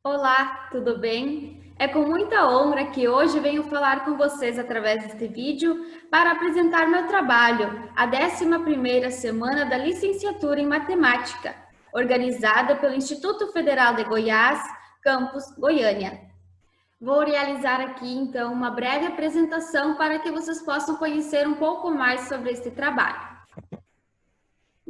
Olá, tudo bem? É com muita honra que hoje venho falar com vocês através deste vídeo para apresentar meu trabalho, a 11ª semana da licenciatura em Matemática, organizada pelo Instituto Federal de Goiás, campus Goiânia. Vou realizar aqui então uma breve apresentação para que vocês possam conhecer um pouco mais sobre este trabalho.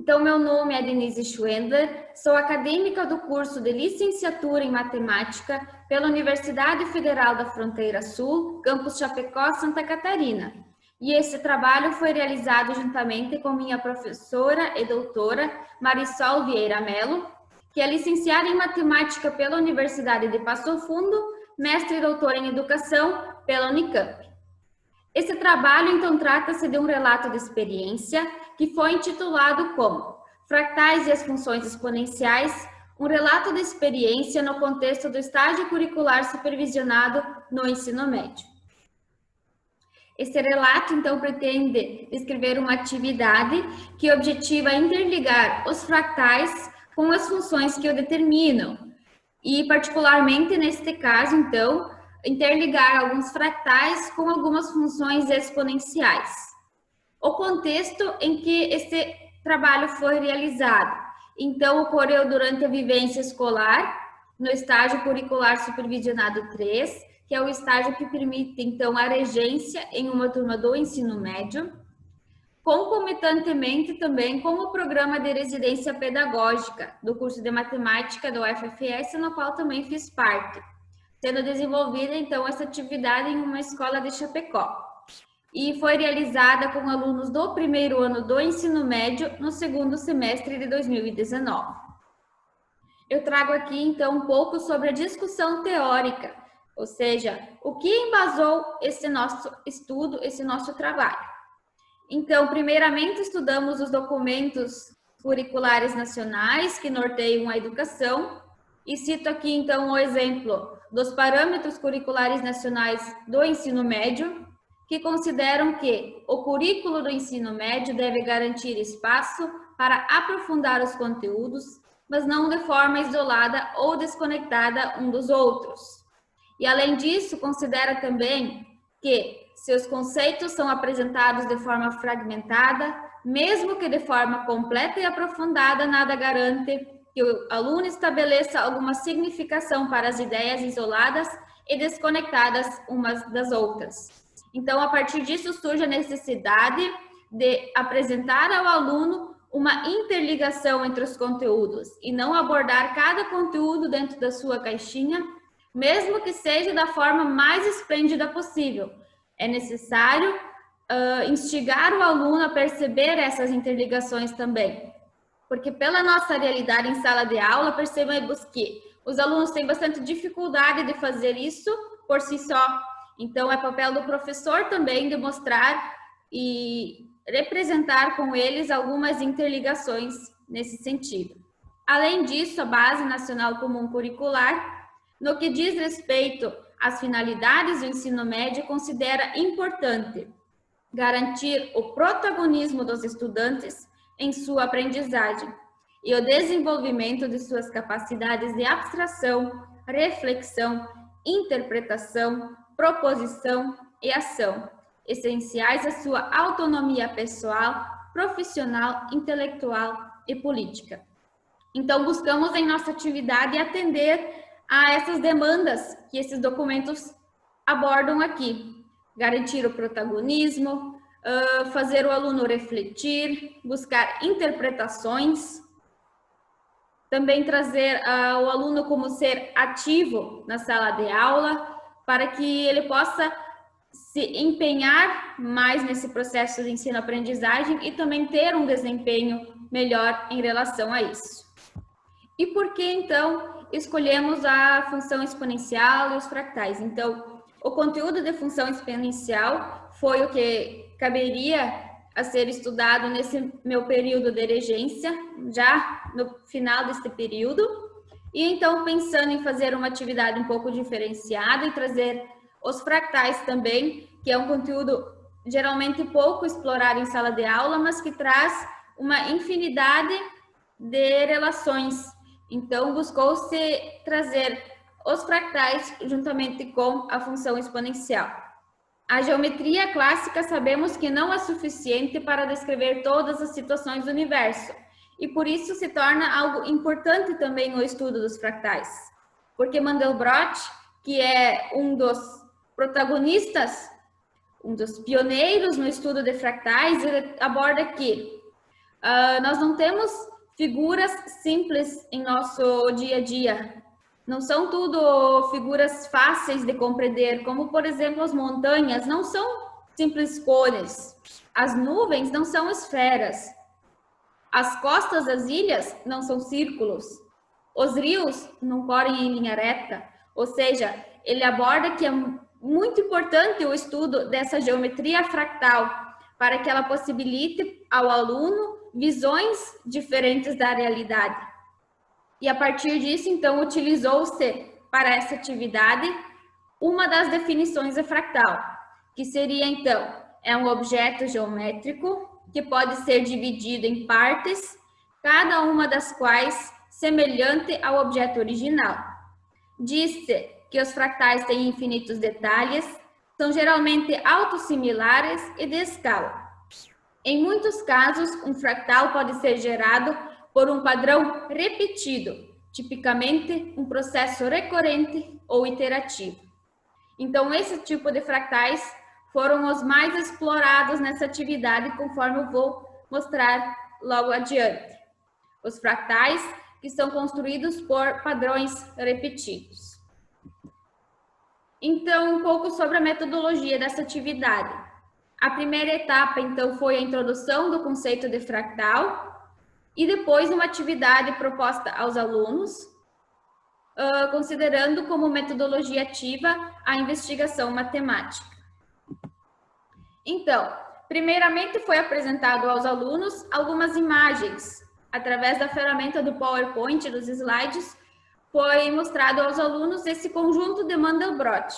Então, meu nome é Denise Schwendler, sou acadêmica do curso de Licenciatura em Matemática pela Universidade Federal da Fronteira Sul, campus Chapecó, Santa Catarina. E esse trabalho foi realizado juntamente com minha professora e doutora Marisol Vieira Melo, que é licenciada em Matemática pela Universidade de Passo Fundo, mestre e doutora em Educação pela Unicamp. Esse trabalho, então, trata-se de um relato de experiência que foi intitulado como Fractais e as Funções Exponenciais, um relato de experiência no contexto do estágio curricular supervisionado no ensino médio. Esse relato, então, pretende descrever uma atividade que objetiva interligar os fractais com as funções que o determinam, e, particularmente, neste caso, então, interligar alguns fractais com algumas funções exponenciais. O contexto em que esse trabalho foi realizado, então, ocorreu durante a vivência escolar, no estágio curricular supervisionado 3, que é o estágio que permite, então, a regência em uma turma do ensino médio, concomitantemente também com o programa de residência pedagógica do curso de matemática do UFFS, no qual também fiz parte, sendo desenvolvida então essa atividade em uma escola de Chapecó. E foi realizada com alunos do primeiro ano do ensino médio no segundo semestre de 2019. Eu trago aqui então um pouco sobre a discussão teórica, ou seja, o que embasou esse nosso estudo, esse nosso trabalho. Então, primeiramente, estudamos os documentos curriculares nacionais que norteiam a educação, e cito aqui, então, o exemplo dos parâmetros curriculares nacionais do ensino médio, que consideram que o currículo do ensino médio deve garantir espaço para aprofundar os conteúdos, mas não de forma isolada ou desconectada um dos outros. E, além disso, considera também que seus conceitos são apresentados de forma fragmentada, mesmo que de forma completa e aprofundada, nada garante que o aluno estabeleça alguma significação para as ideias isoladas e desconectadas umas das outras. Então, a partir disso, surge a necessidade de apresentar ao aluno uma interligação entre os conteúdos e não abordar cada conteúdo dentro da sua caixinha, mesmo que seja da forma mais esplêndida possível. É necessário instigar o aluno a perceber essas interligações também, porque pela nossa realidade em sala de aula, percebemos que os alunos têm bastante dificuldade de fazer isso por si só. Então, é papel do professor também demonstrar e representar com eles algumas interligações nesse sentido. Além disso, a Base Nacional Comum Curricular, no que diz respeito às finalidades do ensino médio, considera importante garantir o protagonismo dos estudantes em sua aprendizagem e o desenvolvimento de suas capacidades de abstração, reflexão, interpretação, proposição e ação, essenciais à sua autonomia pessoal, profissional, intelectual e política. Então, buscamos em nossa atividade atender a essas demandas que esses documentos abordam aqui. Garantir o protagonismo, fazer o aluno refletir, buscar interpretações, também trazer o aluno como ser ativo na sala de aula, para que ele possa se empenhar mais nesse processo de ensino-aprendizagem e também ter um desempenho melhor em relação a isso. E por que, então, escolhemos a função exponencial e os fractais? Então, o conteúdo de função exponencial foi o que caberia a ser estudado nesse meu período de regência, já no final deste período. E então, pensando em fazer uma atividade um pouco diferenciada e trazer os fractais também, que é um conteúdo geralmente pouco explorado em sala de aula, mas que traz uma infinidade de relações. Então, buscou-se trazer os fractais juntamente com a função exponencial. A geometria clássica sabemos que não é suficiente para descrever todas as situações do universo, e por isso se torna algo importante também o estudo dos fractais. Porque Mandelbrot, que é um dos protagonistas, um dos pioneiros no estudo de fractais, ele aborda que nós não temos figuras simples em nosso dia a dia. Não são tudo figuras fáceis de compreender, como, por exemplo, as montanhas não são simples cores. As nuvens não são esferas. As costas das ilhas não são círculos. Os rios não correm em linha reta. Ou seja, ele aborda que é muito importante o estudo dessa geometria fractal para que ela possibilite ao aluno visões diferentes da realidade. E a partir disso, então, utilizou-se para essa atividade uma das definições de fractal, que seria, então, é um objeto geométrico que pode ser dividido em partes, cada uma das quais semelhante ao objeto original. Diz-se que os fractais têm infinitos detalhes, são geralmente autossimilares e de escala. Em muitos casos, um fractal pode ser gerado por um padrão repetido, tipicamente um processo recorrente ou iterativo. Então, esse tipo de fractais foram os mais explorados nessa atividade, conforme eu vou mostrar logo adiante. Os fractais que são construídos por padrões repetidos. Então, um pouco sobre a metodologia dessa atividade. A primeira etapa, então, foi a introdução do conceito de fractal, e depois uma atividade proposta aos alunos, considerando como metodologia ativa a investigação matemática. Então, primeiramente foi apresentado aos alunos algumas imagens. Através da ferramenta do PowerPoint, dos slides, foi mostrado aos alunos esse conjunto de Mandelbrot.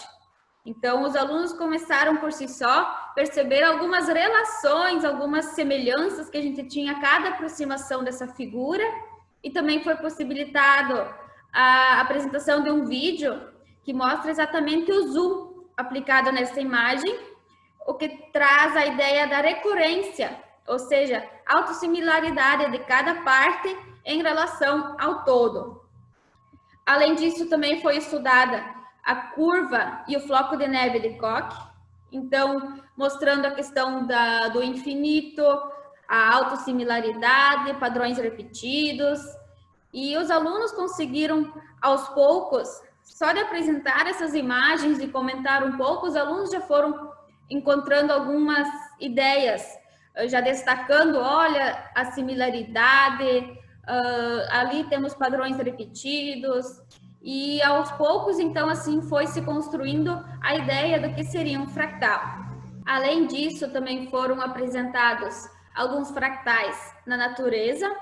Então, os alunos começaram por si só perceber algumas relações, algumas semelhanças que a gente tinha a cada aproximação dessa figura, e também foi possibilitado a apresentação de um vídeo que mostra exatamente o zoom aplicado nessa imagem, o que traz a ideia da recorrência, ou seja, autossimilaridade de cada parte em relação ao todo. Além disso, também foi estudada a curva e o floco de neve de Koch, então mostrando a questão do infinito, a autossimilaridade, padrões repetidos, e os alunos conseguiram aos poucos, só de apresentar essas imagens e comentar um pouco, os alunos já foram encontrando algumas ideias, já destacando, olha, a similaridade, ali temos padrões repetidos, e aos poucos, então, assim, foi se construindo a ideia do que seria um fractal. Além disso, também foram apresentados alguns fractais na natureza,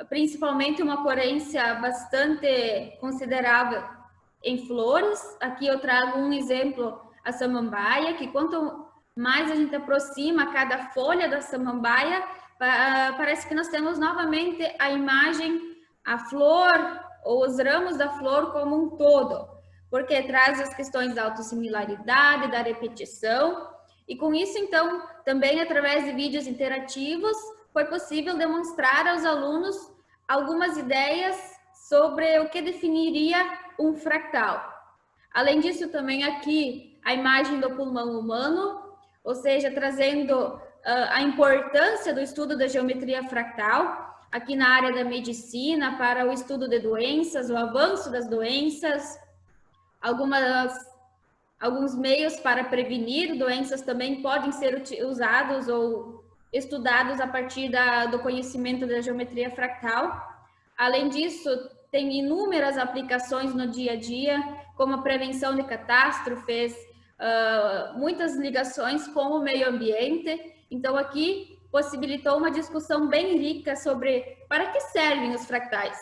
principalmente uma ocorrência bastante considerável em flores. Aqui eu trago um exemplo, a samambaia, que quanto mais a gente aproxima cada folha da samambaia, parece que nós temos novamente a imagem, a flor ou os ramos da flor como um todo, porque traz as questões da autossimilaridade, da repetição, e com isso, então, também através de vídeos interativos, foi possível demonstrar aos alunos algumas ideias sobre o que definiria um fractal. Além disso, também aqui a imagem do pulmão humano, ou seja, trazendo a importância do estudo da geometria fractal, aqui na área da medicina, para o estudo de doenças, o avanço das doenças, alguns meios para prevenir doenças também podem ser usados ou estudados a partir do conhecimento da geometria fractal. Além disso, tem inúmeras aplicações no dia a dia, como a prevenção de catástrofes, muitas ligações com o meio ambiente. Então, aqui possibilitou uma discussão bem rica sobre para que servem os fractais,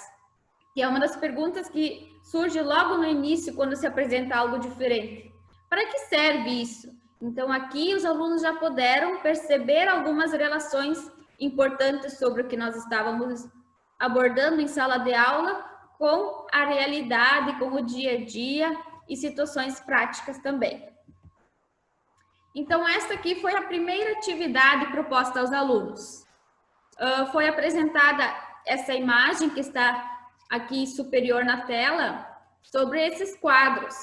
que é uma das perguntas que surge logo no início, quando se apresenta algo diferente. Para que serve isso? Então, aqui os alunos já puderam perceber algumas relações importantes sobre o que nós estávamos abordando em sala de aula, com a realidade, com o dia a dia e situações práticas também. Então, esta aqui foi a primeira atividade proposta aos alunos. Foi apresentada essa imagem que está aqui superior na tela sobre esses quadros.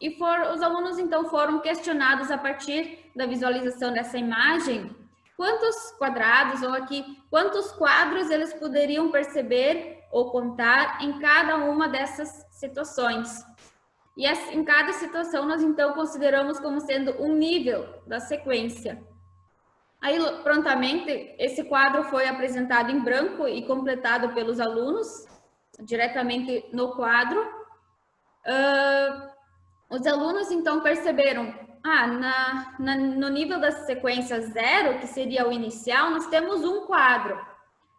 E os alunos, então, foram questionados a partir da visualização dessa imagem, quantos quadrados, ou aqui, quantos quadros eles poderiam perceber ou contar em cada uma dessas situações. E em cada situação, nós, então, consideramos como sendo um nível da sequência. Aí, prontamente, esse quadro foi apresentado em branco e completado pelos alunos, diretamente no quadro. Os alunos, então, perceberam, no nível da sequência 0, que seria o inicial, nós temos um quadro.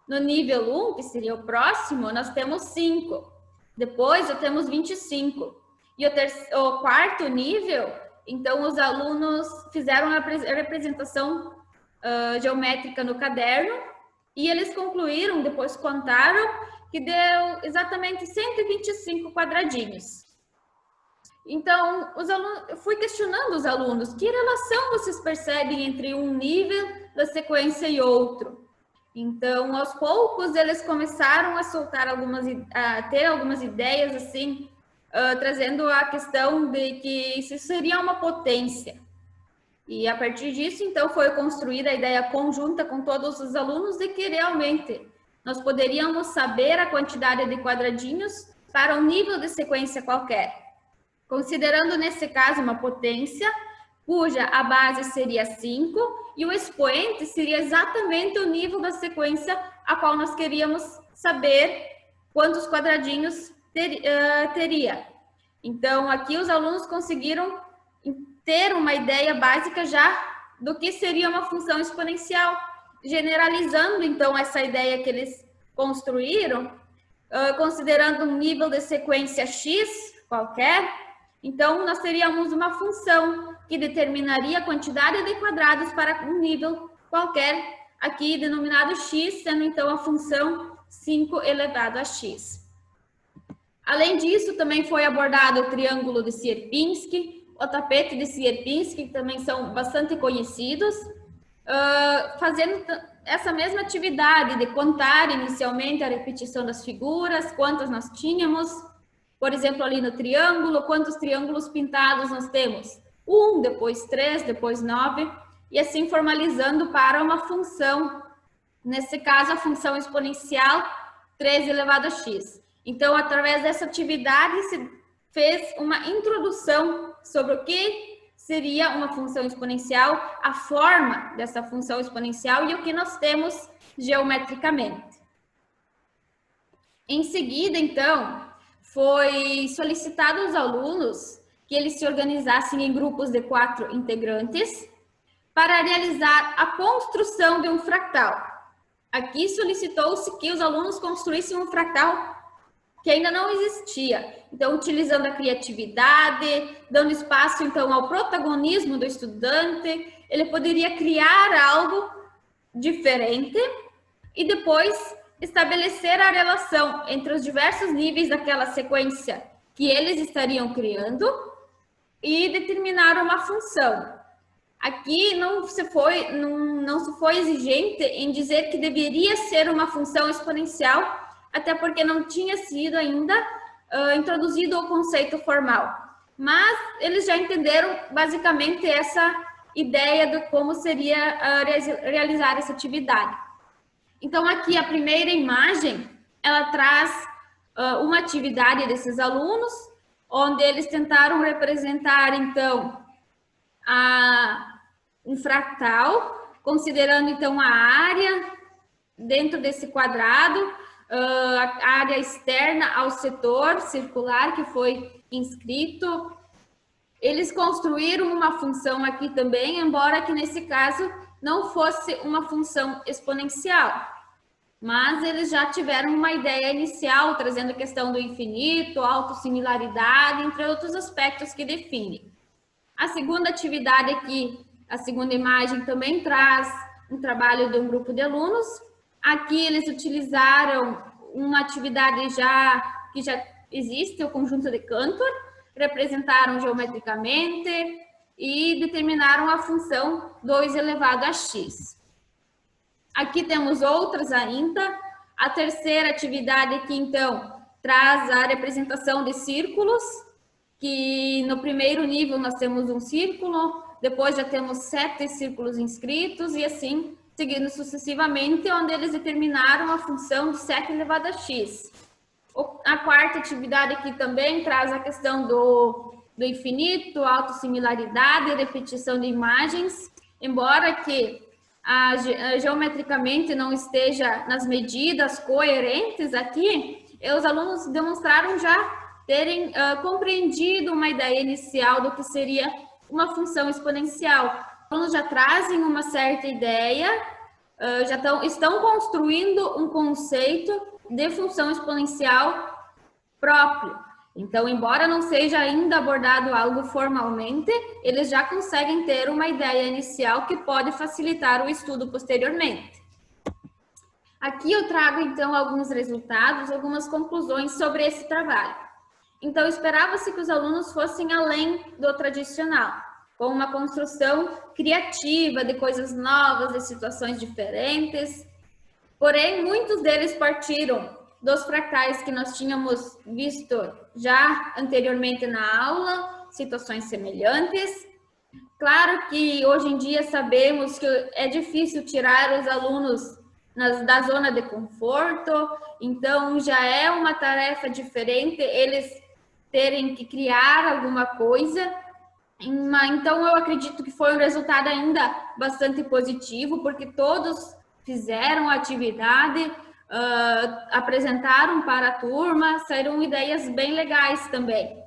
No nível 1, que seria o próximo, nós temos 5. Depois, nós temos 25. E o quarto nível, então, os alunos fizeram a representação geométrica no caderno e eles concluíram, depois contaram, que deu exatamente 125 quadradinhos. Então, eu fui questionando os alunos, que relação vocês percebem entre um nível da sequência e outro? Então, aos poucos, eles começaram a soltar a ter algumas ideias, assim, trazendo a questão de que isso seria uma potência. E a partir disso, então, foi construída a ideia conjunta com todos os alunos de que realmente nós poderíamos saber a quantidade de quadradinhos para um nível de sequência qualquer. Considerando, nesse caso, uma potência, cuja a base seria 5 e o expoente seria exatamente o nível da sequência a qual nós queríamos saber quantos quadradinhos teria. Então, aqui os alunos conseguiram ter uma ideia básica já do que seria uma função exponencial, generalizando, então, essa ideia que eles construíram, considerando um nível de sequência x qualquer. Então, nós teríamos uma função que determinaria a quantidade de quadrados para um nível qualquer, aqui denominado x, sendo então a função 5 elevado a x. Além disso, também foi abordado o triângulo de Sierpinski, o tapete de Sierpinski, que também são bastante conhecidos, fazendo essa mesma atividade de contar inicialmente a repetição das figuras, quantas nós tínhamos. Por exemplo, ali no triângulo, quantos triângulos pintados nós temos? 1, depois 3, depois 9, e assim formalizando para uma função, nesse caso, a função exponencial 3 elevado a x. Então, através dessa atividade, se fez uma introdução sobre o que seria uma função exponencial, a forma dessa função exponencial e o que nós temos geometricamente. Em seguida, então, foi solicitado aos alunos que eles se organizassem em grupos de 4 integrantes para realizar a construção de um fractal. Aqui solicitou-se que os alunos construíssem um fractal que ainda não existia. Então, utilizando a criatividade, dando espaço, então, ao protagonismo do estudante, ele poderia criar algo diferente e depois estabelecer a relação entre os diversos níveis daquela sequência que eles estariam criando e determinar uma função. Aqui não se foi exigente em dizer que deveria ser uma função exponencial, até porque não tinha sido ainda introduzido o conceito formal. Mas eles já entenderam basicamente essa ideia de como seria realizar essa atividade. Então, aqui a primeira imagem, ela traz uma atividade desses alunos, onde eles tentaram representar, então, um fractal, considerando, então, a área dentro desse quadrado, a área externa ao setor circular que foi inscrito. Eles construíram uma função aqui também, embora que nesse caso não fosse uma função exponencial. Mas eles já tiveram uma ideia inicial, trazendo a questão do infinito, autossimilaridade, entre outros aspectos que definem. A segunda atividade aqui, a segunda imagem, também traz um trabalho de um grupo de alunos. Aqui eles utilizaram uma atividade já que já existe o conjunto de Cantor, representaram geometricamente e determinaram a função 2 elevado a x. Aqui temos outras ainda. A terceira atividade aqui, então, traz a representação de círculos, que no primeiro nível nós temos um círculo, depois já temos 7 círculos inscritos e assim seguindo sucessivamente, onde eles determinaram a função de 7 elevado a x. A quarta atividade aqui também traz a questão do infinito, autossimilaridade e repetição de imagens, embora que geometricamente não esteja nas medidas coerentes aqui, os alunos demonstraram já terem compreendido uma ideia inicial do que seria uma função exponencial. Os alunos já trazem uma certa ideia, já estão construindo um conceito de função exponencial próprio. Então, embora não seja ainda abordado algo formalmente, eles já conseguem ter uma ideia inicial que pode facilitar o estudo posteriormente. Aqui eu trago, então, alguns resultados, algumas conclusões sobre esse trabalho. Então, esperava-se que os alunos fossem além do tradicional, com uma construção criativa de coisas novas, de situações diferentes. Porém, muitos deles partiram dos fractais que nós tínhamos visto já anteriormente na aula, situações semelhantes. Claro que hoje em dia sabemos que é difícil tirar os alunos da zona de conforto, então já é uma tarefa diferente eles terem que criar alguma coisa. Então eu acredito que foi um resultado ainda bastante positivo, porque todos fizeram a atividade, apresentaram para a turma, saíram ideias bem legais também.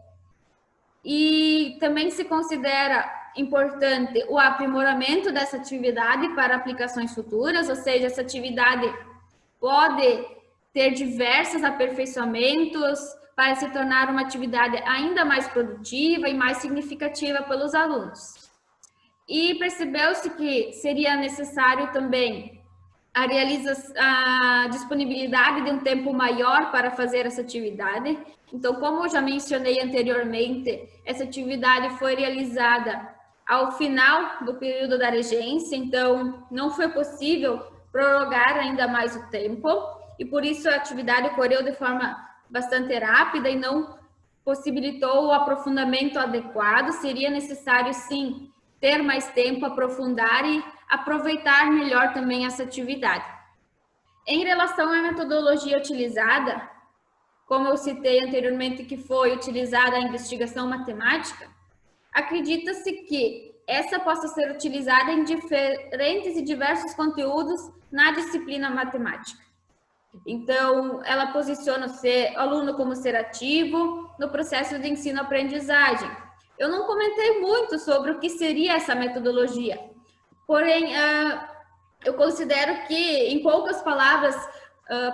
E também se considera importante o aprimoramento dessa atividade para aplicações futuras, ou seja, essa atividade pode ter diversos aperfeiçoamentos para se tornar uma atividade ainda mais produtiva e mais significativa pelos alunos. E percebeu-se que seria necessário também a disponibilidade de um tempo maior para fazer essa atividade. Então, como eu já mencionei anteriormente, essa atividade foi realizada ao final do período da regência, então não foi possível prorrogar ainda mais o tempo, e por isso a atividade ocorreu de forma bastante rápida e não possibilitou o aprofundamento adequado. Seria necessário, sim, ter mais tempo, aprofundar e aproveitar melhor também essa atividade. Em relação à metodologia utilizada, como eu citei anteriormente, que foi utilizada a investigação matemática, acredita-se que essa possa ser utilizada em diferentes e diversos conteúdos na disciplina matemática. Então, ela posiciona o aluno como ser ativo no processo de ensino-aprendizagem. Eu não comentei muito sobre o que seria essa metodologia, porém, eu considero que, em poucas palavras,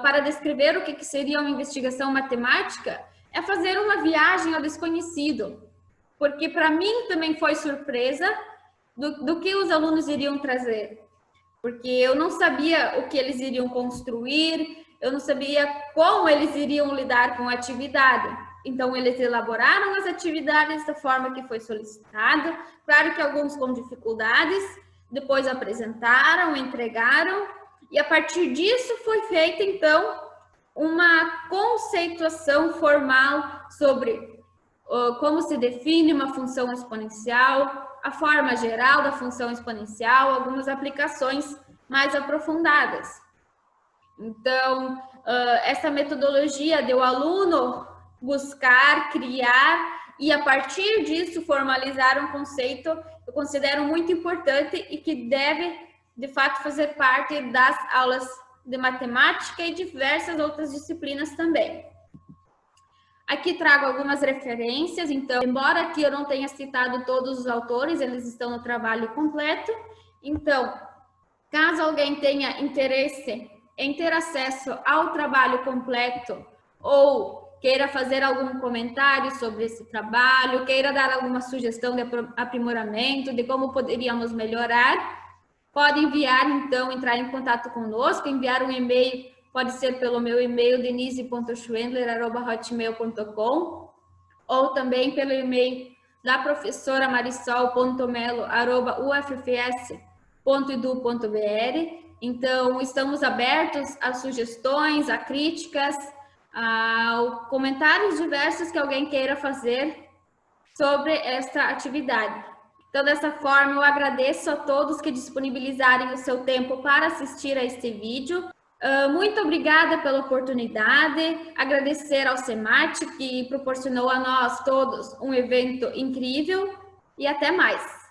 para descrever o que seria uma investigação matemática, é fazer uma viagem ao desconhecido, porque para mim também foi surpresa do que os alunos iriam trazer, porque eu não sabia o que eles iriam construir, eu não sabia como eles iriam lidar com a atividade. Então, eles elaboraram as atividades da forma que foi solicitado, claro que alguns com dificuldades, depois apresentaram, entregaram, e a partir disso foi feita, então, uma conceituação formal sobre como se define uma função exponencial, a forma geral da função exponencial, algumas aplicações mais aprofundadas. Então, essa metodologia de o aluno buscar, criar e, a partir disso, formalizar um conceito, eu considero muito importante e que deve, de fato, fazer parte das aulas de matemática e diversas outras disciplinas também. Aqui trago algumas referências, então, embora aqui eu não tenha citado todos os autores, eles estão no trabalho completo. Então, caso alguém tenha interesse em ter acesso ao trabalho completo ou queira fazer algum comentário sobre esse trabalho, queira dar alguma sugestão de aprimoramento, de como poderíamos melhorar, pode enviar, então, entrar em contato conosco, enviar um e-mail pode ser pelo meu e-mail denise.schwendler@hotmail.com ou também pelo e-mail da professora marisol.melo@uffs.edu.br. Então, estamos abertos a sugestões, a críticas, a comentários diversos que alguém queira fazer sobre esta atividade. Então, dessa forma, eu agradeço a todos que disponibilizarem o seu tempo para assistir a este vídeo. Muito obrigada pela oportunidade, agradecer ao SEMAT, que proporcionou a nós todos um evento incrível, e até mais.